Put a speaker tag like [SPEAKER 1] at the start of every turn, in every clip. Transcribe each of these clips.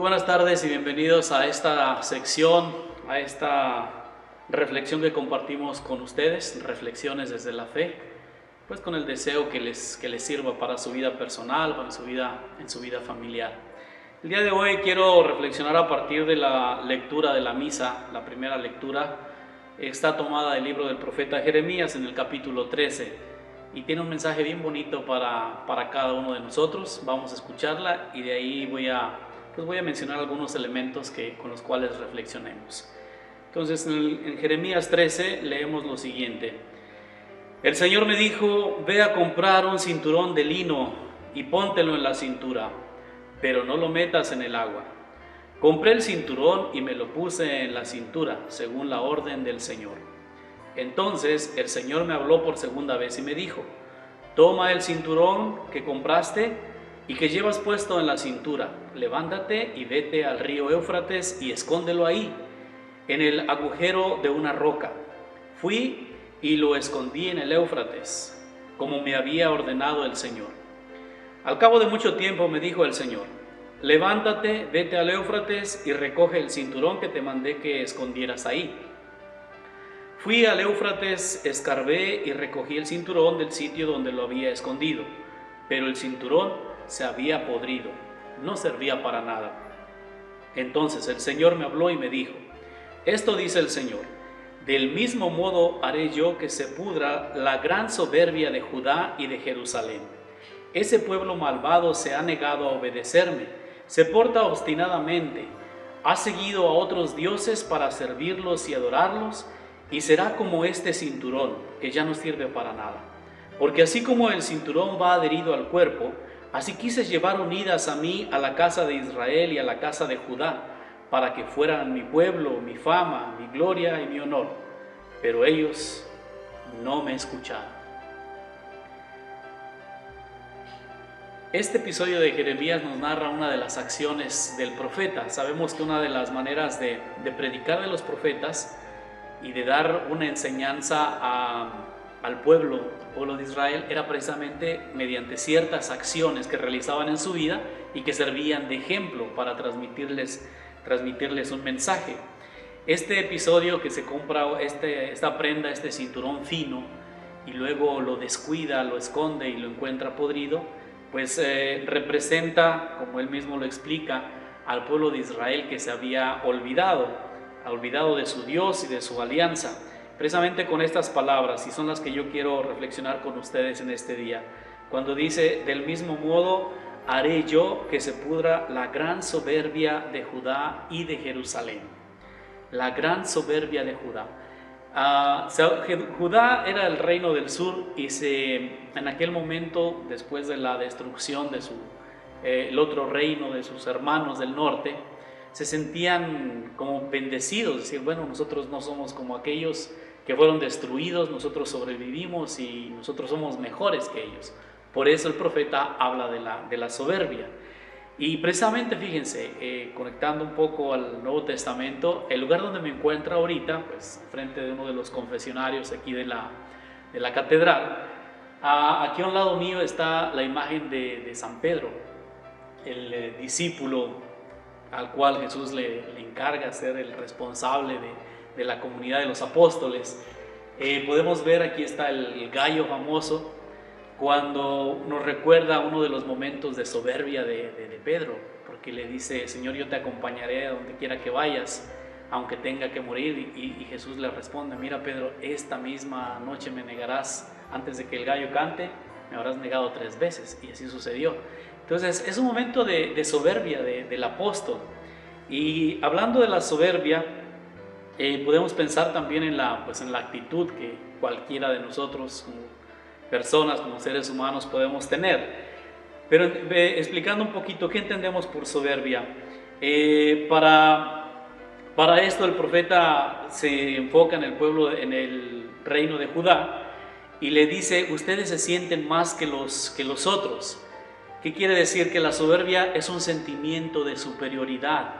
[SPEAKER 1] Muy buenas tardes y bienvenidos a esta sección, a esta reflexión que compartimos con ustedes, reflexiones desde la fe, pues con el deseo que les sirva para su vida personal, para en su vida familiar. El día de hoy quiero reflexionar a partir de la lectura de la misa. La primera lectura está tomada del libro del profeta Jeremías en el capítulo 13 y tiene un mensaje bien bonito para cada uno de nosotros. Vamos a escucharla y de ahí voy a mencionar algunos elementos con los cuales reflexionemos. Entonces, en Jeremías 13 leemos lo siguiente: El Señor me dijo, ve a comprar un cinturón de lino y póntelo en la cintura, pero no lo metas en el agua. Compré el cinturón y me lo puse en la cintura, según la orden del Señor. Entonces el Señor me habló por segunda vez y me dijo, toma el cinturón que compraste y que llevas puesto en la cintura, levántate y vete al río Éufrates y escóndelo ahí, en el agujero de una roca. Fui y lo escondí en el Éufrates, como me había ordenado el Señor. Al cabo de mucho tiempo me dijo el Señor, levántate, vete al Éufrates y recoge el cinturón que te mandé que escondieras ahí. Fui al Éufrates, escarbé y recogí el cinturón del sitio donde lo había escondido, pero el cinturón se había podrido, no servía para nada. Entonces el Señor me habló y me dijo, esto dice el Señor, del mismo modo haré yo que se pudra la gran soberbia de Judá y de Jerusalén. Ese pueblo malvado se ha negado a obedecerme, se porta obstinadamente, ha seguido a otros dioses para servirlos y adorarlos, y será como este cinturón, que ya no sirve para nada. Porque así como el cinturón va adherido al cuerpo, así quise llevar unidas a mí a la casa de Israel y a la casa de Judá, para que fueran mi pueblo, mi fama, mi gloria y mi honor. Pero ellos no me escucharon. Este episodio de Jeremías nos narra una de las acciones del profeta. Sabemos que una de las maneras de predicar de los profetas y de dar una enseñanza al pueblo de Israel era precisamente mediante ciertas acciones que realizaban en su vida y que servían de ejemplo para transmitirles un mensaje. Este episodio que se compra esta prenda, este cinturón fino, y luego lo descuida, lo esconde y lo encuentra podrido, pues representa, como él mismo lo explica, al pueblo de Israel que se había olvidado de su Dios y de su alianza. Precisamente con estas palabras, y son las que yo quiero reflexionar con ustedes en este día, cuando dice, del mismo modo haré yo que se pudra la gran soberbia de Judá y de Jerusalén. La gran soberbia de Judá. Judá era el reino del sur y en aquel momento, después de la destrucción de el otro reino de sus hermanos del norte, se sentían como bendecidos, decir, bueno, nosotros no somos como aquellos que fueron destruidos, nosotros sobrevivimos y nosotros somos mejores que ellos. Por eso el profeta habla de la soberbia. Y precisamente, fíjense, conectando un poco al Nuevo Testamento, el lugar donde me encuentro ahorita, pues frente de uno de los confesionarios aquí de la catedral, aquí a un lado mío está la imagen de San Pedro, el discípulo al cual Jesús le encarga ser el responsable de la comunidad de los apóstoles. Podemos ver, aquí está el gallo famoso, cuando nos recuerda uno de los momentos de soberbia de Pedro, porque le dice, Señor, yo te acompañaré a donde quiera que vayas, aunque tenga que morir, y Jesús le responde, mira Pedro, esta misma noche me negarás, antes de que el gallo cante, me habrás negado 3 veces, y así sucedió. Entonces es un momento de soberbia del apóstol. Y hablando de la soberbia, podemos pensar también en la actitud que cualquiera de nosotros como personas, como seres humanos podemos tener. Pero explicando un poquito qué entendemos por soberbia, para esto el profeta se enfoca en el pueblo, en el reino de Judá, y le dice, ustedes se sienten más que los otros. ¿Qué quiere decir? Que la soberbia es un sentimiento de superioridad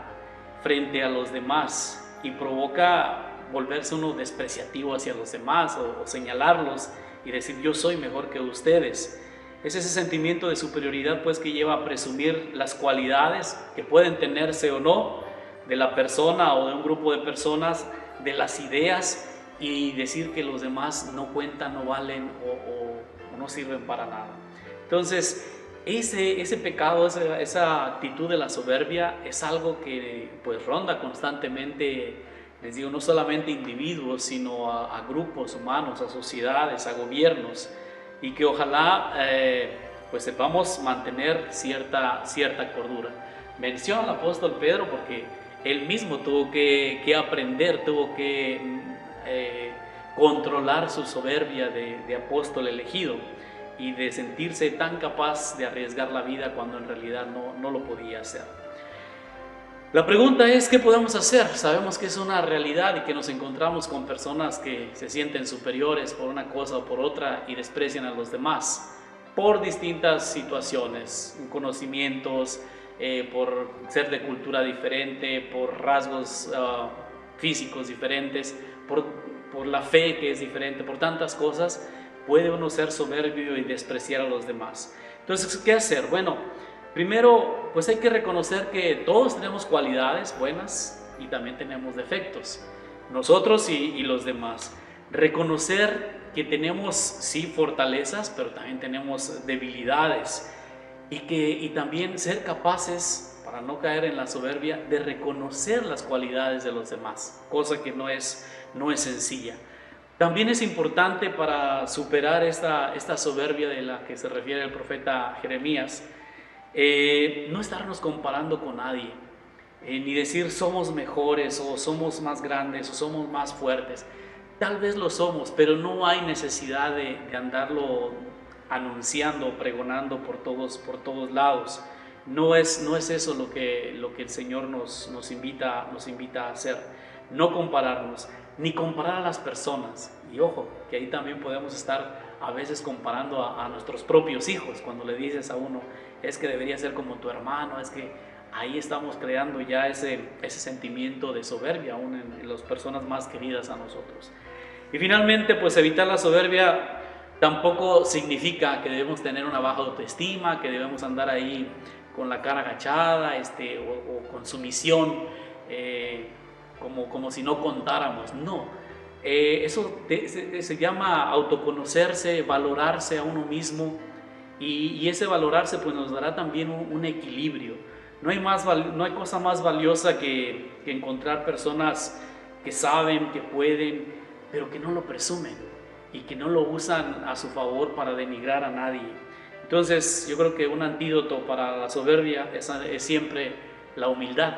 [SPEAKER 1] frente a los demás y provoca volverse uno despreciativo hacia los demás o señalarlos y decir yo soy mejor que ustedes. Es ese sentimiento de superioridad pues que lleva a presumir las cualidades que pueden tenerse o no de la persona o de un grupo de personas, de las ideas, y decir que los demás no cuentan, no valen o no sirven para nada. Entonces, ese pecado, esa actitud de la soberbia es algo que pues ronda constantemente, les digo, no solamente individuos, sino a grupos humanos, a sociedades, a gobiernos, y que ojalá pues sepamos mantener cierta cordura. Menciona al apóstol Pedro porque él mismo tuvo que aprender, tuvo que controlar su soberbia de apóstol elegido y de sentirse tan capaz de arriesgar la vida cuando en realidad no lo podía hacer. La pregunta es, ¿qué podemos hacer? Sabemos que es una realidad y que nos encontramos con personas que se sienten superiores por una cosa o por otra y desprecian a los demás por distintas situaciones, conocimientos, por ser de cultura diferente, por rasgos físicos diferentes, por la fe que es diferente, por tantas cosas, puede uno ser soberbio y despreciar a los demás. Entonces, ¿qué hacer? Bueno, primero, pues hay que reconocer que todos tenemos cualidades buenas y también tenemos defectos, nosotros y los demás. Reconocer que tenemos sí fortalezas, pero también tenemos debilidades y también ser capaces, para no caer en la soberbia, de reconocer las cualidades de los demás, cosa que no es sencilla. También es importante para superar esta soberbia de la que se refiere el profeta Jeremías, no estarnos comparando con nadie, ni decir somos mejores o somos más grandes o somos más fuertes. Tal vez lo somos, pero no hay necesidad de andarlo anunciando, pregonando por todos lados. No es eso lo que el Señor nos invita a hacer. No compararnos, ni comparar a las personas. Y ojo, que ahí también podemos estar a veces comparando a nuestros propios hijos. Cuando le dices a uno, es que debería ser como tu hermano, es que ahí estamos creando ya ese sentimiento de soberbia aún en las personas más queridas a nosotros. Y finalmente, pues evitar la soberbia tampoco significa que debemos tener una baja autoestima, que debemos andar ahí con la cara agachada o con sumisión, como si no contáramos. No, eso se llama autoconocerse, valorarse a uno mismo, y ese valorarse pues nos dará también un equilibrio. No hay cosa más valiosa que encontrar personas que saben, que pueden, pero que no lo presumen y que no lo usan a su favor para denigrar a nadie. Entonces yo creo que un antídoto para la soberbia es siempre la humildad,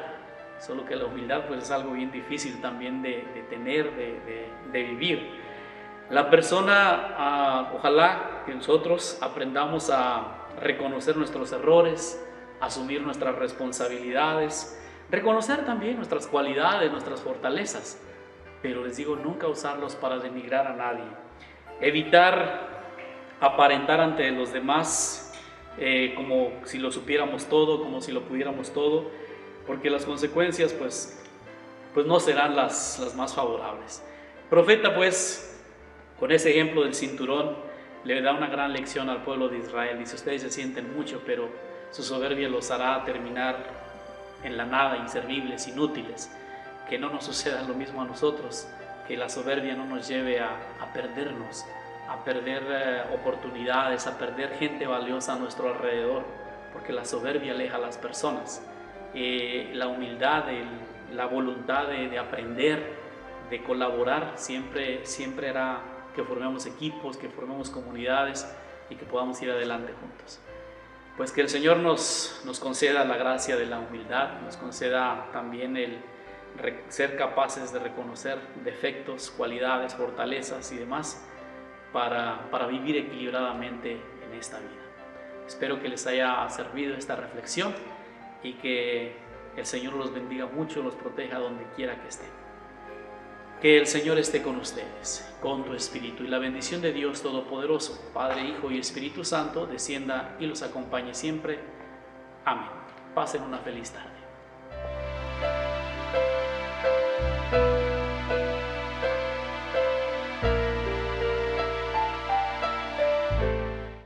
[SPEAKER 1] solo que la humildad pues es algo bien difícil también de tener, de vivir. La persona, ojalá que nosotros aprendamos a reconocer nuestros errores, asumir nuestras responsabilidades, reconocer también nuestras cualidades, nuestras fortalezas, pero les digo, nunca usarlos para denigrar a nadie. Evitar aparentar ante los demás como si lo supiéramos todo, como si lo pudiéramos todo, porque las consecuencias pues no serán las más favorables. El profeta pues, con ese ejemplo del cinturón, le da una gran lección al pueblo de Israel. Dice, ustedes se sienten mucho, pero su soberbia los hará terminar en la nada, inservibles, inútiles. Que no nos suceda lo mismo a nosotros, que la soberbia no nos lleve a perdernos, a perder oportunidades, a perder gente valiosa a nuestro alrededor, porque la soberbia aleja a las personas. La humildad, la voluntad de aprender, de colaborar, siempre hará que formemos equipos, que formemos comunidades y que podamos ir adelante juntos. Pues que el Señor nos conceda la gracia de la humildad, nos conceda también el ser capaces de reconocer defectos, cualidades, fortalezas y demás para vivir equilibradamente en esta vida. Espero que les haya servido esta reflexión y que el Señor los bendiga mucho, los proteja donde quiera que estén. Que el Señor esté con ustedes, con tu espíritu, y la bendición de Dios Todopoderoso, Padre, Hijo y Espíritu Santo, descienda y los acompañe siempre. Amén. Pasen una feliz tarde.